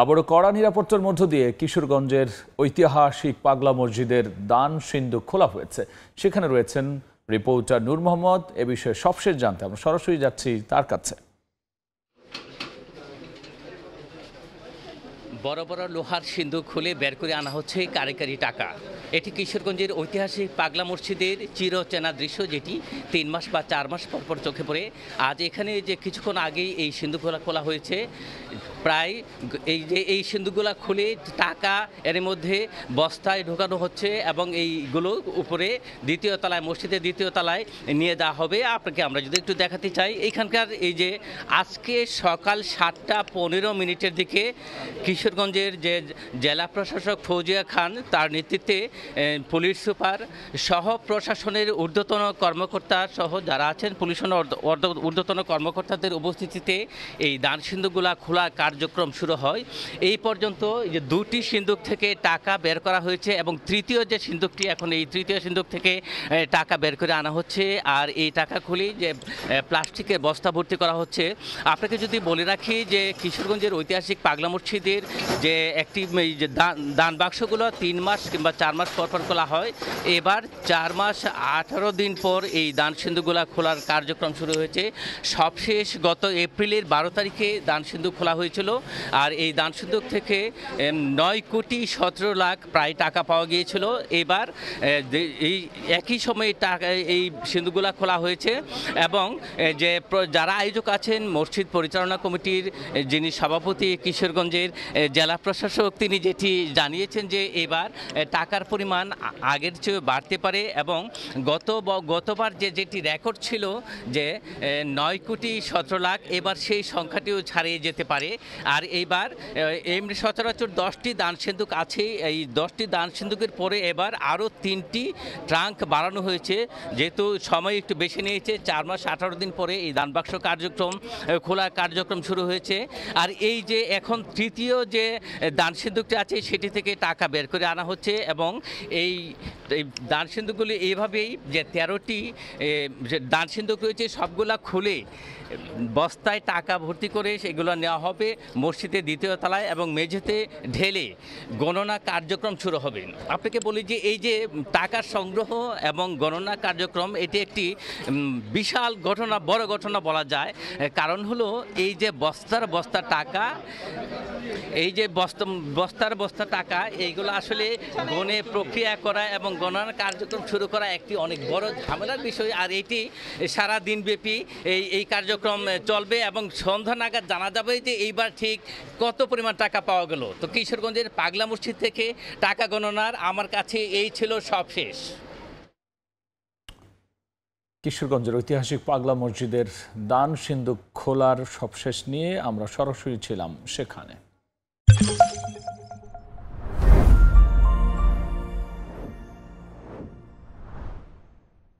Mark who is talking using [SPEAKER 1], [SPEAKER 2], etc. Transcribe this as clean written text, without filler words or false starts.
[SPEAKER 1] আবারও কড়া নিরাপত্তার মধ্য দিয়ে কিশোরগঞ্জের ঐতিহাসিক পাগলা মসজিদের দান সিন্দুক খোলা হয়েছে। সেখানে রয়েছেন রিপোর্টার নূর মোহাম্মদ। এ বিষয়ে সবশেষ জানতে আমরা সরাসরি যাচ্ছি তার কাছে।
[SPEAKER 2] বড় বড় লোহার সিন্দুক খুলে বের করে আনা হচ্ছে কারি কারি টাকা। এটি কিশোরগঞ্জের ঐতিহাসিক পাগলা মসজিদের চিরচেনা দৃশ্য, যেটি 3 মাস বা 4 মাস পর চোখে পড়ে। আজ এখানে যে কিছুক্ষণ আগেই এই সিন্দুকগুলো খোলা হয়েছে, প্রায় এই সিন্দুকগুলো খুলে টাকা এর মধ্যে বস্তায় ঢোকানো হচ্ছে এবং এইগুলো উপরে দ্বিতীয় তলায়, মসজিদের দ্বিতীয় তলায় নিয়ে দেওয়া হবে। আপনাকে আমরা যদি একটু দেখাতে চাই, এইখানকার এই যে আজকে সকাল 7:15 দিকে কিশোরগঞ্জের যে জেলা প্রশাসক ফৌজিয়া খান, তার নেতৃত্বে পুলিশ সুপার সহ প্রশাসনের ঊর্ধ্বতন কর্মকর্তা সহ যারা আছেন, পুলিশের ঊর্ধ্বতন কর্মকর্তাদের উপস্থিতিতে এই দান সিন্দুকগুলা খোলা কার্যক্রম শুরু হয়। এই পর্যন্ত যে 2টি সিন্দুক থেকে টাকা বের করা হয়েছে এবং তৃতীয় যে সিন্দুকটি, এখন এই তৃতীয় সিন্দুক থেকে টাকা বের করে আনা হচ্ছে। আর এই টাকা খুলে যে প্লাস্টিকের বস্তা ভর্তি করা হচ্ছে। আপনাকে যদি বলে রাখি যে কিশোরগঞ্জের ঐতিহাসিক পাগলা মসজিদের যে একটি যে দান বাক্সগুলো 3 মাস কিংবা 4 মাস পর খোলা হয়, এবার 4 মাস 18 দিন পর এই দান সিন্দুকগুলো খোলার কার্যক্রম শুরু হয়েছে। সবশেষ গত এপ্রিলের 12 তারিখে দান সিন্দুক খোলা হয়েছিল। আর এই দান সিন্দুক থেকে 9,17,00,000 প্রায় টাকা পাওয়া গিয়েছিল। এবার এই একই সময়ে টাকা এই সিন্দুকগুলো খোলা হয়েছে এবং যে যারা আয়োজক আছেন, মসজিদ পরিচালনা কমিটির যিনি সভাপতি কিশোরগঞ্জের জেলা প্রশাসক, তিনি যেটি জানিয়েছেন যে এবার টাকার পরিমাণ আগের চেয়ে বাড়তে পারে এবং গতবার যেটি রেকর্ড ছিল যে 9,17,00,000, এবার সেই সংখ্যাটিও ছাড়িয়ে যেতে পারে। আর এইবার এমনি সচরাচর 10টি দান সিন্দুক আছে। এই 10টি দান সিন্দুকের পরে এবার আরও 3টি ট্রাঙ্ক বাড়ানো হয়েছে, যেহেতু সময় একটু বেশি নিয়েছে। 4 মাস 18 দিন পরে এই দান বাক্স খোলা কার্যক্রম শুরু হয়েছে। আর এই যে এখন তৃতীয় যে দান সিন্দুকটি আছে, সেটি থেকে টাকা বের করে আনা হচ্ছে এবং এই দান সিন্দুকগুলি এইভাবেই যে 13টি দান সিন্দুক রয়েছে, সবগুলা খুলে বস্তায় টাকা ভর্তি করে সেগুলো নেওয়া হবে মসজিদের দ্বিতীয় তলায় এবং মেঝেতে ঢেলে গণনা কার্যক্রম শুরু হবে। আপনাকে বলি যে এই যে টাকা সংগ্রহ এবং গণনা কার্যক্রম, এটি একটি বিশাল ঘটনা, বড় ঘটনা বলা যায়। কারণ হলো এই যে বস্তার টাকা, এই যে বস্তার টাকা, এইগুলো আসলে গণে প্রক্রিয়া করা এবং গণনার কার্যক্রম শুরু করা একটি অনেক বড় ঝামেলার বিষয়। আর এটি সারা দিনব্যাপী এই কার্যক্রম চলবে এবং সন্ধ্যা নাগাদ জানা যাবে যে এইবার ঠিক কত পরিমাণ টাকা পাওয়া গেল। তো কিশোরগঞ্জের পাগলা মসজিদ থেকে টাকা গণনার আমার কাছে এই ছিল সবশেষ।
[SPEAKER 1] কিশোরগঞ্জের ঐতিহাসিক পাগলা মসজিদের দান সিন্দুক খোলার সবশেষ নিয়ে আমরা সরাসরি ছিলাম সেখানে।